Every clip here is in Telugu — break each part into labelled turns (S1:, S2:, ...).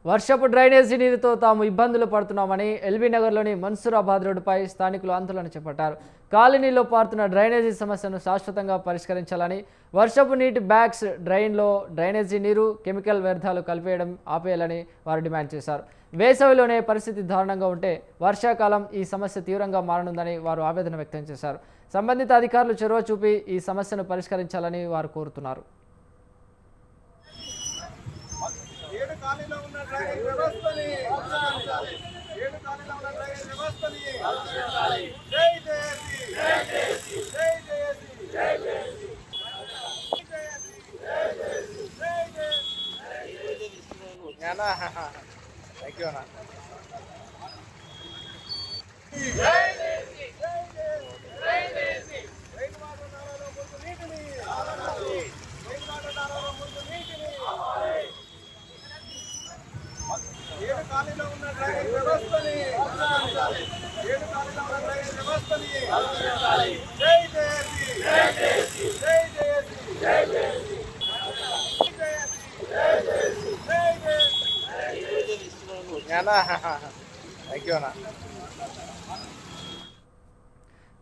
S1: వర్షపు డ్రైనేజీ నీరుతో తాము ఇబ్బందులు పడుతున్నామని ఎల్బీ నగర్లోని మన్సూరాబాద్ రోడ్డుపై స్థానికులు ఆందోళన చేపట్టారు. కాలనీలో పారుతున్న డ్రైనేజీ సమస్యను శాశ్వతంగా పరిష్కరించాలని, వర్షపు నీటి బ్యాగ్స్ డ్రైన్లో డ్రైనేజీ నీరు, కెమికల్ వ్యర్థాలు కలిపేయడం ఆపేయాలని వారు డిమాండ్ చేశారు. వేసవిలోనే పరిస్థితి దారుణంగా ఉంటే వర్షాకాలం ఈ సమస్య తీవ్రంగా మారనుందని వారు ఆవేదన వ్యక్తం చేశారు. సంబంధిత అధికారులు చొరవ చూపి ఈ సమస్యను పరిష్కరించాలని వారు కోరుతున్నారు.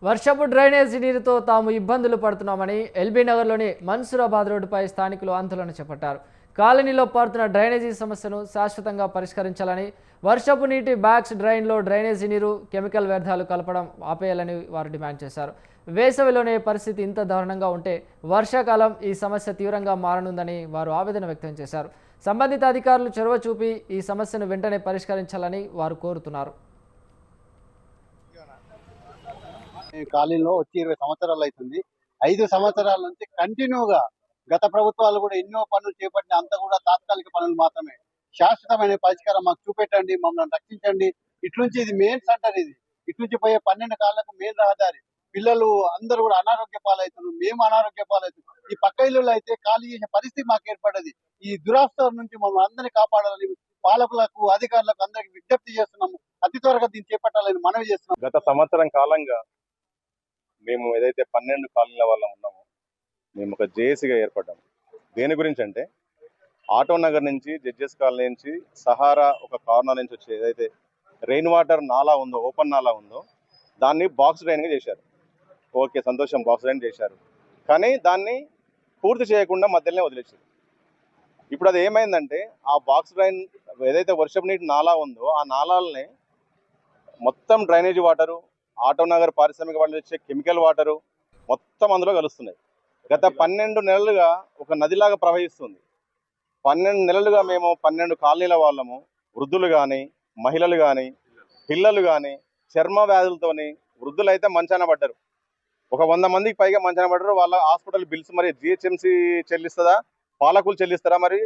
S1: వర్షపు డ్రైనేజీ నీరుతో తాము ఇబ్బందులు పడుతున్నామని ఎల్బీ నగర్లోని మన్సూరాబాద్ రోడ్డుపై స్థానికులు ఆందోళన చేపట్టారు. కాలనీలో పారుతున్న డ్రైనేజీ సమస్యను శాశ్వతంగా పరిష్కరించాలని, వర్షపు నీటి బ్యాగ్స్ డ్రైన్లో డ్రైనేజీ నీరు, కెమికల్ వ్యర్థాలు కలపడం ఆపేయాలని వారు డిమాండ్ చేశారు. వేసవిలోనే పరిస్థితి ఇంత దారుణంగా ఉంటే వర్షాకాలం ఈ సమస్య తీవ్రంగా మారనుందని వారు ఆవేదన వ్యక్తం చేశారు. సంబంధిత అధికారులు చొరవ చూపి ఈ సమస్యను వెంటనే పరిష్కరించాలని వారు కోరుతున్నారు.
S2: కాలనీలో వచ్చి 20 సంవత్సరాలు అవుతుంది. 5 సంవత్సరాల నుంచి కంటిన్యూగా గత ప్రభుత్వాలు కూడా ఎన్నో పనులు చేపట్టిన అంతా కూడా తాత్కాలిక పనులు మాత్రమే. శాశ్వతమైన పరిష్కారం మాకు చూపెట్టండి, మమ్మల్ని రక్షించండి. ఇట్లుంచి ఇది మెయిన్ సెంటర్, ఇది ఇట్లుంచి పోయే 12 కాళ్ళకు మెయిన్ రహదారి. పిల్లలు అందరూ కూడా అనారోగ్య పాలవుతున్నారు, మేము అనారోగ్య పాలవుతున్నాం. ఈ పక్క ఇల్లు అయితే ఖాళీ చేసే పరిస్థితి మాకు ఏర్పడ్డది. ఈ దురావస్థ నుంచి మమ్మల్ని అందరినీ కాపాడాలని పాలకులకు, అధికారులకు అందరికి విజ్ఞప్తి చేస్తున్నాము. అతి త్వరగా దీన్ని చేపట్టాలని మనవి చేస్తున్నాం.
S3: గత సంవత్సరం కాలంగా మేము ఏదైతే 12 కాలనీల వాళ్ళం ఉన్నామో మేము ఒక జేఏసీగా ఏర్పడ్డాము. దేని గురించి అంటే ఆటో నగర్ నుంచి, జడ్జెస్ కాలనీ నుంచి, సహారా ఒక కార్నర్ నుంచి వచ్చి ఏదైతే రెయిన్ వాటర్ నాలా ఉందో, ఓపెన్ నాలా ఉందో, దాన్ని బాక్స్ డ్రైన్గా చేశారు. ఓకే, సంతోషం, బాక్స్ డ్రైన్ చేశారు. కానీ దాన్ని పూర్తి చేయకుండా మధ్యలోనే వదిలేశారు. ఇప్పుడు అది ఏమైందంటే ఆ బాక్స్ డ్రైన్ ఏదైతే వర్షపు నీటి నాలా ఉందో ఆ నాలాలని మొత్తం డ్రైనేజీ వాటరు, ఆటో నగర్ పారిశ్రామిక వాళ్ళు వచ్చే కెమికల్ వాటరు మొత్తం అందులో కలుస్తున్నాయి. గత 12 నెలలుగా ఒక నదిలాగా ప్రవహిస్తుంది. 12 నెలలుగా మేము 12 కాలనీల వాళ్ళము, వృద్ధులు కానీ, మహిళలు కానీ, పిల్లలు కానీ చర్మ వ్యాధులతోని, వృద్ధులు అయితే మంచాన పడ్డారు. ఒక 100 మందికి పైగా మంచాన పడ్డారు. వాళ్ళ హాస్పిటల్ బిల్స్ మరి జిహెచ్ఎంసీ చెల్లిస్తుందా, పాలకులు చెల్లిస్తారా, మరి